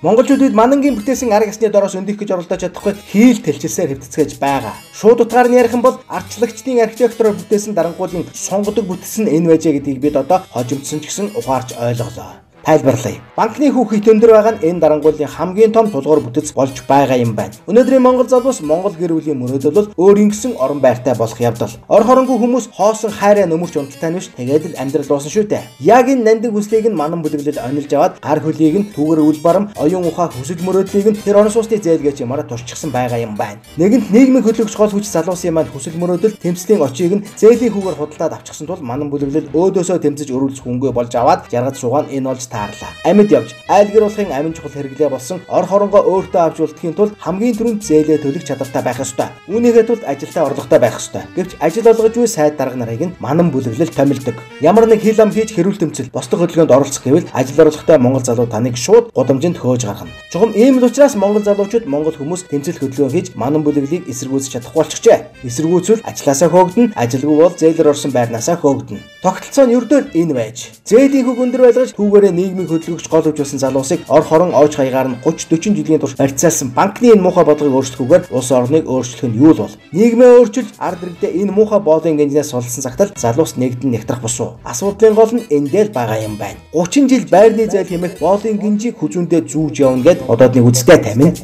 Монголчуудад манангийн бүтээсэн арга ёсны дороос өндөх гэж оролдож чадахгүй хийл тэлчилсээр хэвтцгээж байгаа. Шууд утгаар нь ярих юм бол ардчлагчдын архитектороор бүтээсэн дарангуулын сонгодог бүтэлс нь энэ байжээ гэдгийг бид одоо хожимдсон ч гэсэн ухаарч ойлголоо. Тайлбарлая. Банкны хүүхэд өндөр байгаа нь энэ дарангуулын хамгийн том тулгуур бүтэц болж байгаа юм байна. Өнөөдрийн Монгол залуус Монгол гэр бүлийн мөрөөдөл бол өөрийн гэсэн орон байртай болох явдал. Ор хоронгүй хүмүүс хоосон хайраа нөмөрч унталтай нь биш тэгээд л амьдрал дуусан шүү дээ. Яг энэ нандин хүслийг нь манан бүлэглэл онилж аваад гар хөлийг нь түүгээр үл барам, оюун ухаа хүсэл мөрөөдлийг нь тэр орон сууцны зээлгэж ямаараа туршчихсан байгаа юм байна. Нэгэнт нийгмийн хөдөлгөж гол хүч залуусын маань хүсэл мөрөөдөл тэмцлийн очийг нь зээлийн хүүгээр худалдаад авчихсан тул манан бүлэглэл өөдөөсөө тэмцэж өрүүлж хөнгөө болж аваад жаргаж суугаад энэ болж амьд явж айлгируулахын амин чухал хэрэглээ болсон ор хоронгоо өөртөө авч үлдэхийн тулд хамгийн түрүүнд зээлээ төлөх чадвартай байх ёстой. Үүнийгээ тулд ажилдаа орлоготой байх ёстой. Гэвч ажил олгож буй сайд дарга нарыг нь манан бүлэглэл томилдог. Ямар нэг хил ам хийж хэрүүл тэмцэл босдог хөдөлгөөнд оролцох гэвэл ажил орлоготой монгол залуу таныг шууд гудамжинд хөөж гаргана. Чухам ийм л учраас монгол залуучууд монгол хүмүүс тэмцэл хөдөлгөөн хийж манан бүлэглэлийг эсэргүүцэж чадахгүй болчихжээ. Эсэргүүцвэл ажилласаа хөөгдөн, ажилгүй бол зээлээр орсон байрнаасаа хөөгдөн. Тогтолцоо нь ердөө энэ байж. Зээлийн хөг өндөр байлгаж түүгээрээ нийгмийн хөдөлгөгч гол хөвж болсон залуусыг ор хорон оож хаягаар нь 30-40 жилийн турш барьцаалсан банкны энэ муухай бодлогыг өөрчлөхгүйгээр улс орныг өөрчлөх нь юу л бол. Нийгмээ өөрчилж ард иргэдээ энэ муухай боолын гинжнээс сулсан цагтал залуус нэгдэн нэгтрах босуу. Асуудлын гол нь эндээ л байгаа юм байна. 30 жил байрны зайл хэмэх боолын гинжийг хүзүүндээ зүүж явна гэд одоодны үзтэй тамин.